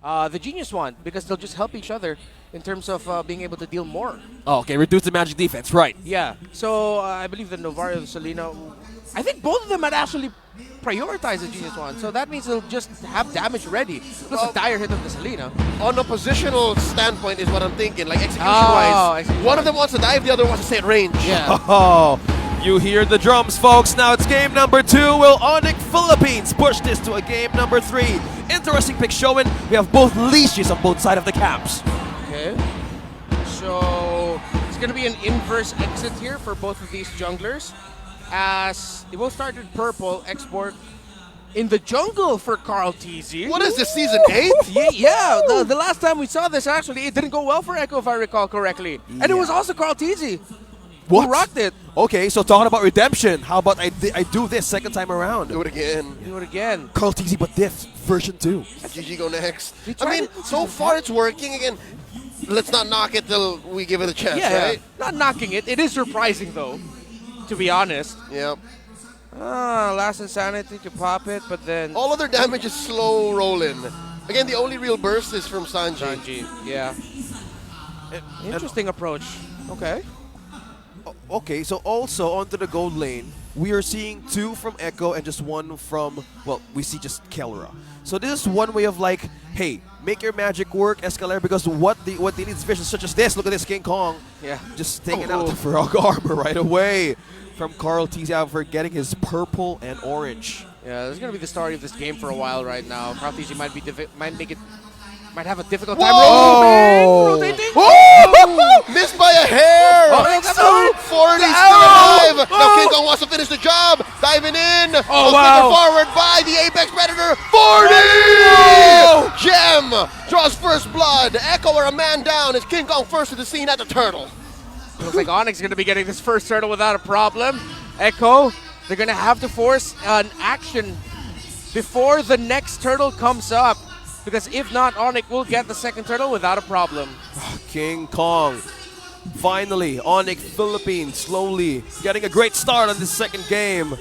The Genius one, because they'll just help each other in terms of being able to deal more. Oh, okay, reduce the magic defense, right. Yeah, so I believe the Novario and the Selena, I think both of them had actually prioritized the Genius one, so that means they'll just have damage ready. Plus a dire hit of the Selena. On a positional standpoint is what I'm thinking, like execution-wise. One of them wants to dive, the other wants to stay at range. Yeah. Oh, you hear the drums, folks. Now it's game number 2. Will ONIC Philippines push this to a game number 3? Interesting pick showing. We have both leashes on both sides of the camps. Okay. So it's going to be an inverse exit here for both of these junglers, as they both started purple export in the jungle for Carl TZ. What is this, season 8? Yeah, the last time we saw this, actually, it didn't go well for Echo, if I recall correctly. And it was also Carl TZ What? who rocked it. Okay, so talking about redemption, how about I do this second time around? Do it again. Do it again. Carl TZ, but diff version 2. GG go next. He I tried mean, it. so far it's working. Again, let's not knock it till we give it a chance, Yeah, right? not knocking it. It is surprising, though, to be honest. Yep. Last Insanity to pop it, but then... All other damage is slow rolling. Again, the only real burst is from Sanji. Sanji, yeah. Interesting approach. Okay. Okay, so also onto the gold lane, we are seeing 2 from Echo and just 1 from, well, we see just Kelra. So this is one way of like, hey, make your magic work, Escalera, because what they need is vision such as this. Look at this, King Kong. Yeah. Just taking out the Frog armor right away from Carl TZ for getting his purple and orange. Yeah, this is gonna be the story of this game for a while right now. Carl TZ might have a difficult time rotating. Oh! Missed by a hair! Oh, that's so 40 still alive! Now King Kong wants to finish the job! Diving in! Oh, wow. Forward by the Apex Predator! 40! Gem! Draws first blood! Echo are a man down as King Kong first to the scene at the turtle. Looks like ONIC's gonna be getting this first turtle without a problem. Echo, they're gonna have to force an action before the next turtle comes up, because if not, ONIC will get the second turtle without a problem. King Kong. Finally, ONIC Philippines slowly getting a great start on this second game.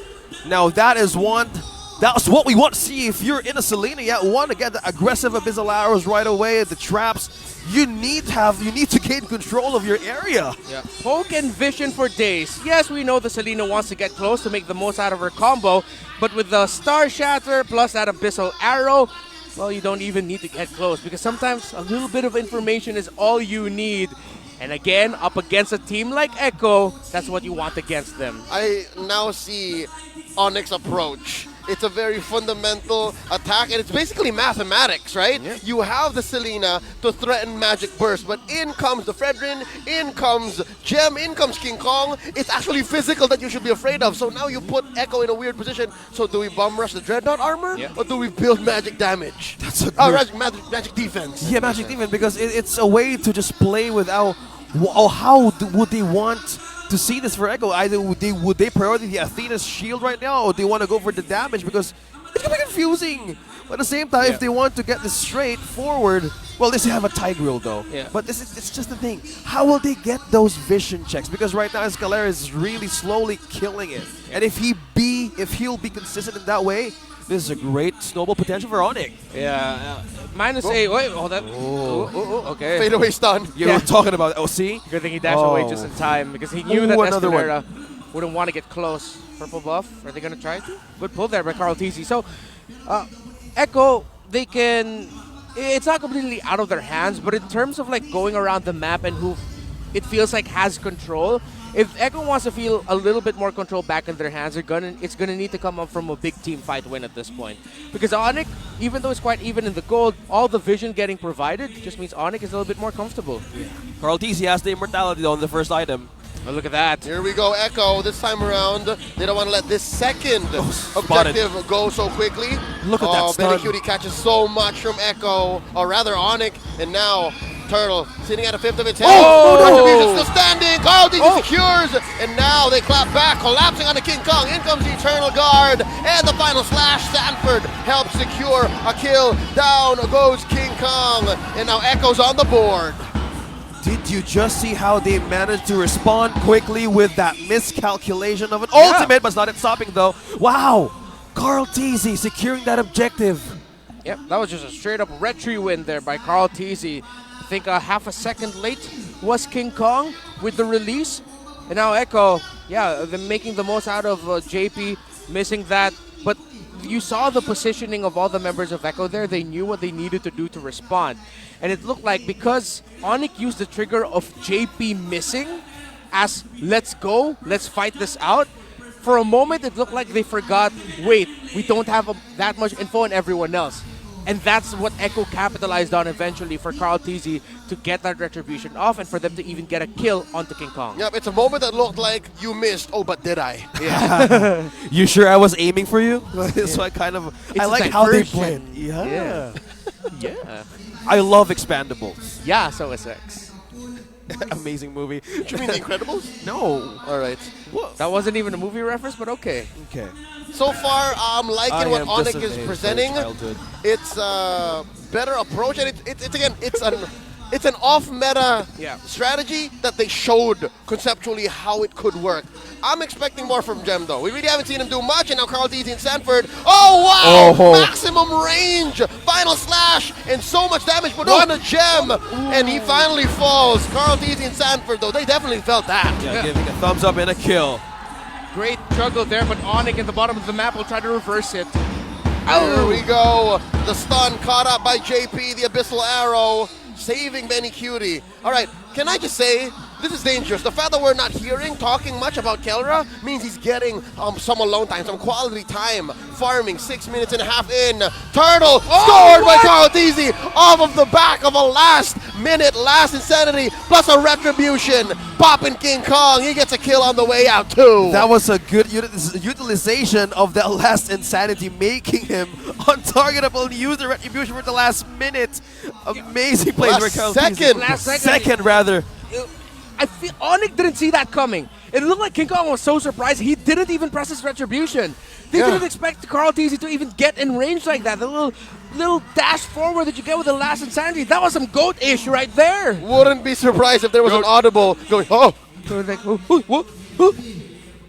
Now that's what we want to see. If you're in a Selena, you want to get the aggressive abyssal arrows right away, the traps. You need to gain control of your area. Yeah. Poke and vision for days. Yes, we know the Selena wants to get close to make the most out of her combo, but with the Star Shatter plus that abyssal arrow, well, you don't even need to get close, because sometimes a little bit of information is all you need. And again, up against a team like Echo, that's what you want against them. I now see ONIC's approach. It's a very fundamental attack, and it's basically mathematics, right? Yeah. You have the Selena to threaten Magic Burst, but in comes the Fredrin, in comes Gem, in comes King Kong. It's actually physical that you should be afraid of. So now you put Echo in a weird position. So do we bomb rush the Dreadnought armor, or do we build magic damage? That's a good... magic defense. Yeah, magic defense, because it's a way to just play without... How would they want to see this for Echo? Either would they prioritize the Athena's shield right now, or they want to go for the damage, because it's gonna be confusing. But at the same time, if they want to get this straight forward, well, this have a Tigreal though. Yeah. But it's just the thing. How will they get those vision checks? Because right now Escalera is really slowly killing it. And if he'll be consistent in that way, this is a great snowball potential for ONIC. Yeah. Minus a. Wait, hold that. Okay. Fade away stun. You were talking about OC? Good thing he dashed away just in time, because he knew that another Escalera wouldn't want to get close. Purple buff. Are they going to try to? Good pull there by Carl TZ. So, Echo, they can... It's not completely out of their hands, but in terms of like going around the map and who it feels like has control, if Echo wants to feel a little bit more control back in their hands, it's gonna need to come up from a big team fight win at this point. Because ONIC, even though it's quite even in the gold, all the vision getting provided just means ONIC is a little bit more comfortable. Yeah. Carl TZ has the immortality on the first item. Oh, look at that. Here we go, Echo. This time around, they don't want to let this second objective go so quickly. Look at that stun. Benny Cutie catches so much from Echo, or rather ONIC, and now Turtle sitting at a fifth of its health. Contribution still standing. Carl TZ secures, and now they clap back, collapsing on the King Kong. In comes the Eternal Guard, and the final slash. Sanford helps secure a kill. Down goes King Kong, and now Echo's on the board. Did you just see how they managed to respond quickly with that miscalculation of an ultimate, but it's not it stopping though. Wow! Carl TZ securing that objective. Yep, that was just a straight up retry win there by Carl Teasy. I think half a second late was King Kong with the release. And now Echo, yeah, they're making the most out of JP, missing that. But you saw the positioning of all the members of Echo there. They knew what they needed to do to respond. And it looked like because ONIC used the trigger of JP missing as let's go, let's fight this out, for a moment it looked like they forgot, wait, we don't have that much info on everyone else. And that's what Echo capitalized on eventually for Carl Teasy to get that retribution off and for them to even get a kill onto King Kong. Yep, it's a moment that looked like you missed. Oh, but did I? Yeah. You sure I was aiming for you? So I kind of, I like how they diversion. played. Yeah. Yeah. I love Expandables. Yeah, so is X. Amazing movie. Do you mean The Incredibles? No. All right. That wasn't even a movie reference, but okay. Okay. So far, I'm liking what am just ONIC a is very presenting. childhood. It's a better approach, and it's an off-meta strategy that they showed conceptually how it could work. I'm expecting more from Gem, though. We really haven't seen him do much, and now Carl Teasy and Sanford. Oh, wow! Oh. Maximum range! Final slash! And so much damage put on a Gem! And he finally falls. Carl Teasy and Sanford, though, they definitely felt that. Yeah, giving a thumbs up and a kill. Great juggle there, but ONIC at the bottom of the map will try to reverse it. There we go. The stun caught up by JP, the Abyssal Arrow, saving Benny Cutie. All right, can I just say, this is dangerous. The fact that we're not talking much about Kelra means he's getting some alone time, some quality time, farming 6 minutes and a half in. Turtle scored by Carl Teasy off of the back of a last insanity, plus a retribution. Popping King Kong, he gets a kill on the way out too. That was a good utilization of that last insanity, making him untargetable and use the retribution for the last minute. Amazing plays by Carl Teasy. Last second. Second, rather. I feel ONIC didn't see that coming. It looked like King Kong was so surprised he didn't even press his retribution. They didn't expect Carl Teasy to even get in range like that. The little dash forward that you get with the last insanity, that was some goat-ish right there. Wouldn't be surprised if there was an audible going, oh. So like,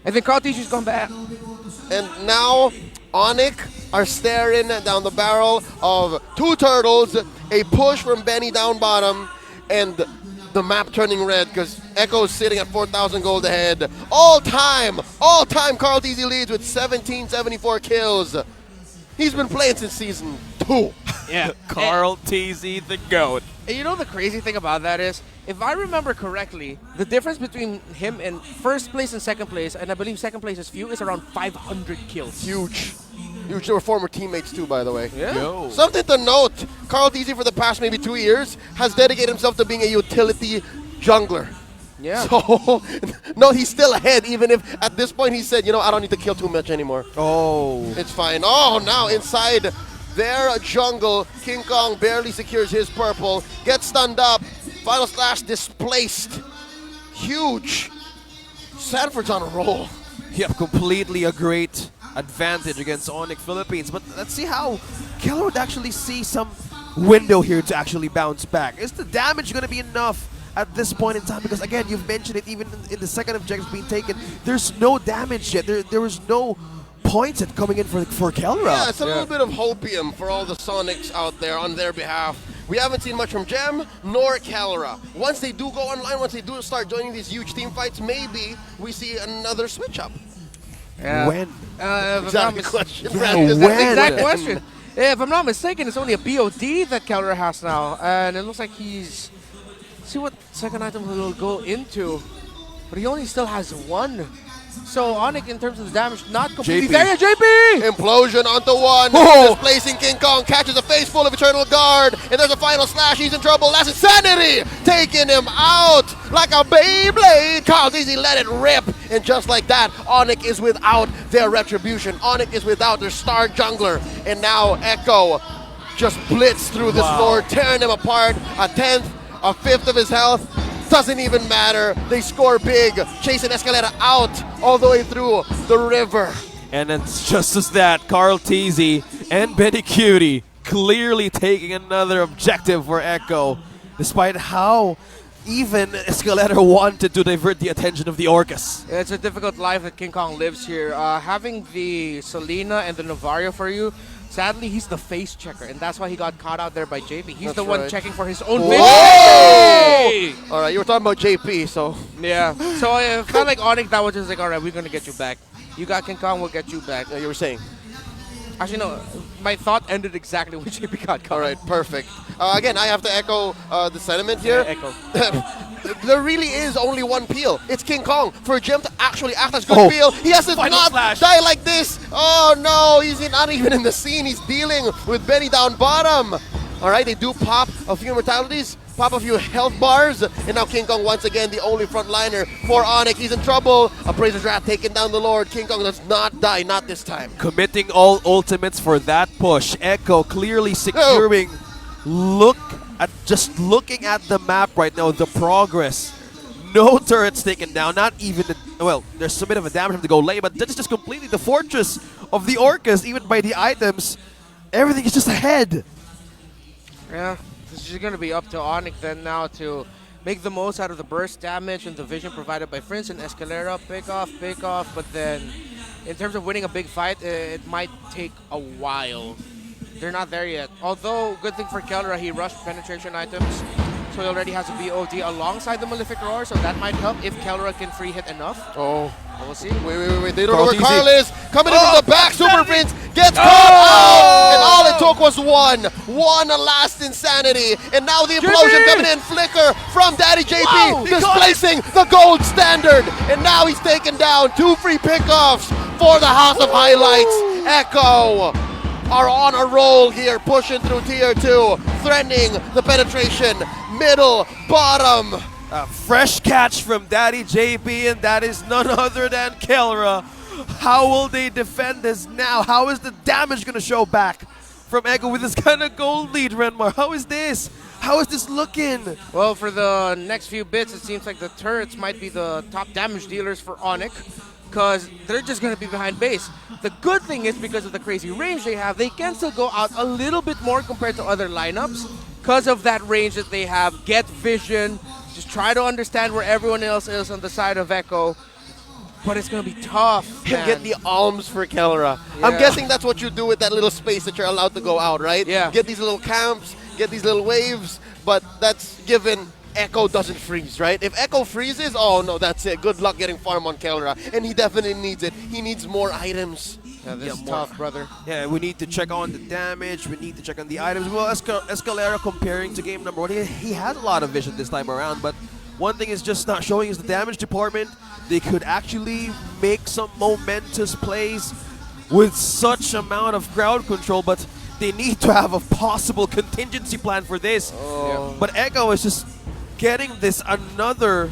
and then Carl Teasy's gone back. And now ONIC are staring down the barrel of two turtles, a push from Benny down bottom, and the map turning red because Echo's sitting at 4,000 gold ahead. All time Carl Teasy leads with 1774 kills. He's been playing since season 2. Yeah. Carl Teasy, the GOAT. And you know the crazy thing about that is, if I remember correctly, the difference between him and first place and second place, and I believe second place is few, is around 500 kills. Huge. They were former teammates too, by the way. Yeah. Yo. Something to note, Carl Teasy for the past maybe 2 years has dedicated himself to being a utility jungler. Yeah. So, no, he's still ahead, even if at this point he said, you know, I don't need to kill too much anymore. Oh. It's fine. Oh, now inside their jungle, King Kong barely secures his purple, gets stunned up, final slash displaced. Huge. Sanford's on a roll. Yep, completely a great advantage against ONIC Philippines. But let's see how Keller would actually see some window here to actually bounce back. Is the damage going to be enough at this point in time? Because again, you've mentioned it, even in the second objective being taken, there's no damage yet. There was no points coming in for Kelra. Yeah, it's a little bit of hopium for all the Sonics out there on their behalf. We haven't seen much from Gem nor Kelra. Once they do go online, once they do start joining these huge team fights, maybe we see another switch up. Yeah. When? Exact question. Yeah, Brad, when? Exact question. Yeah, if I'm not mistaken, it's only a BOD that Keller has now, and it looks like he's... See what second item he'll go into, but he only still has one. So ONIC, in terms of the damage, not completely JP. there. Yeah, JP! Implosion onto one, Oh. displacing King Kong, catches a face full of Eternal Guard, and there's a final slash. He's in trouble. Last insanity, taking him out like a Beyblade. Carl Teasy let it rip, and just like that, ONIC is without their retribution. ONIC is without their star jungler, and now Echo just blitz through this floor, tearing him apart. A 10th, a 5th of his health. Doesn't even matter. They score big, chasing Escalera out all the way through the river. And it's just as that, Carl Teasy and Benny Cutie clearly taking another objective for Echo, despite how even Escalera wanted to divert the attention of the Orcas. It's a difficult life that King Kong lives here. Having the Selena and the Novario for you, Sadly, he's the face checker, and that's why he got caught out there by JP. He's That's the one right. checking for his own Whoa! vision. Hey! All right, you were talking about JP, so Yeah. So it felt like ONIC that was just like, all right, we're gonna get you back. You got King Kong, we'll get you back. you were saying. Actually, no. My thought ended exactly when JP got caught. All right, perfect. Again, I have to echo the sentiment here. Echo. There really is only one peel. It's King Kong. For Jim to actually act as good Oh. peel, he has to Final not slash. die like this. Oh no, he's not even in the scene. He's dealing with Benny down bottom. All right, they do pop a few mortalities, pop a few health bars, and now King Kong once again the only frontliner for ONIC. He's in trouble. Appraiser's Wrath taking down the Lord. King Kong does not die, not this time. Committing all ultimates for that push. Echo clearly securing. Just looking at the map right now, the progress. No turrets taken down, not even, well, there's a bit of a damage to go late, but that is just completely the fortress of the Orcas, even by the items. Everything is just ahead. Yeah, this is going to be up to ONIC then now to make the most out of the burst damage and the vision provided by Prince and Escalera. Pick off, but then in terms of winning a big fight, it might take a while. They're not there yet. Although, good thing for Kelra, he rushed penetration items, so he already has a BOD alongside the Malefic Roar, so that might help if Kelra can free hit enough. Oh. We'll see. Wait. They don't know where Carl Carl TZ. is. Coming in from the back, Super Prince gets caught out! And all it took was one last insanity. And now the implosion coming in, flicker from Daddy JP, Whoa, he caught displacing the gold standard. And now he's taken down 2 free pickoffs for the House of Highlights. Echo are on a roll here, pushing through tier 2, threatening the penetration, middle, bottom. A fresh catch from Daddy JP, and that is none other than Kelra. How will they defend this now? How is the damage going to show back from Echo with this kind of gold lead, Renmar? How is this? How is this looking? Well, for the next few bits, it seems like the turrets might be the top damage dealers for ONIC, because they're just going to be behind base. The good thing is, because of the crazy range they have, they can still go out a little bit more compared to other lineups because of that range that they have. Get vision, just try to understand where everyone else is on the side of Echo, but it's going to be tough, And man. get the alms for Kelra. I'm Yeah. guessing that's what you do with that little space that you're allowed to go out, right? Yeah. Get these little camps, get these little waves, but that's given Echo doesn't freeze, right? If Echo freezes, oh no, that's it. Good luck getting farm on Kelra. And he definitely needs it. He needs more items. Yeah, this is more. tough, brother. Yeah, we need to check on the damage. We need to check on the items. Well, Escalera, comparing to game number 1, he had a lot of vision this time around, but one thing is just not showing is the damage department. They could actually make some momentous plays with such amount of crowd control, but they need to have a possible contingency plan for this. Oh. But Echo is just getting this another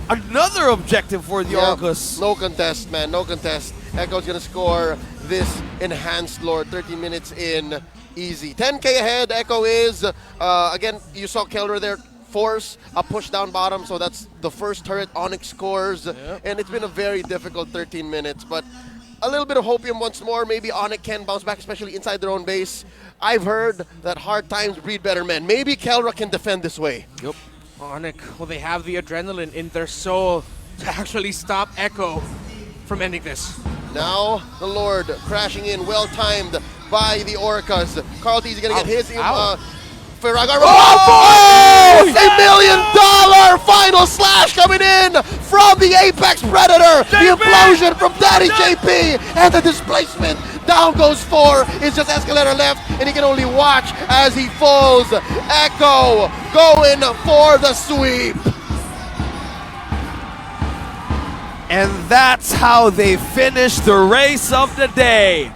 objective for the Yeah, Orcas. no contest, man. No contest. Echo's going to score this enhanced Lord 13 minutes in. Easy. 10K ahead, Echo is. Again, you saw Kelra there force a push down bottom, so that's the first turret ONIC scores. And it's been a very difficult 13 minutes, but a little bit of hopium once more. Maybe ONIC can bounce back, especially inside their own base. I've heard that hard times breed better men. Maybe Kelra can defend this way. Yep. ONIC, well, they have the adrenaline in their soul to actually stop Echo from ending this. Now the Lord crashing in, well timed by the Orcas. Carl TZ gonna get his. Ferragar. Oh! $1 million final slash coming in from the Apex Predator. The implosion from Daddy JP and the displacement. Down goes 4. It's just Escalator left, and he can only watch as he falls. Echo going for the sweep. And that's how they finish the race of the day.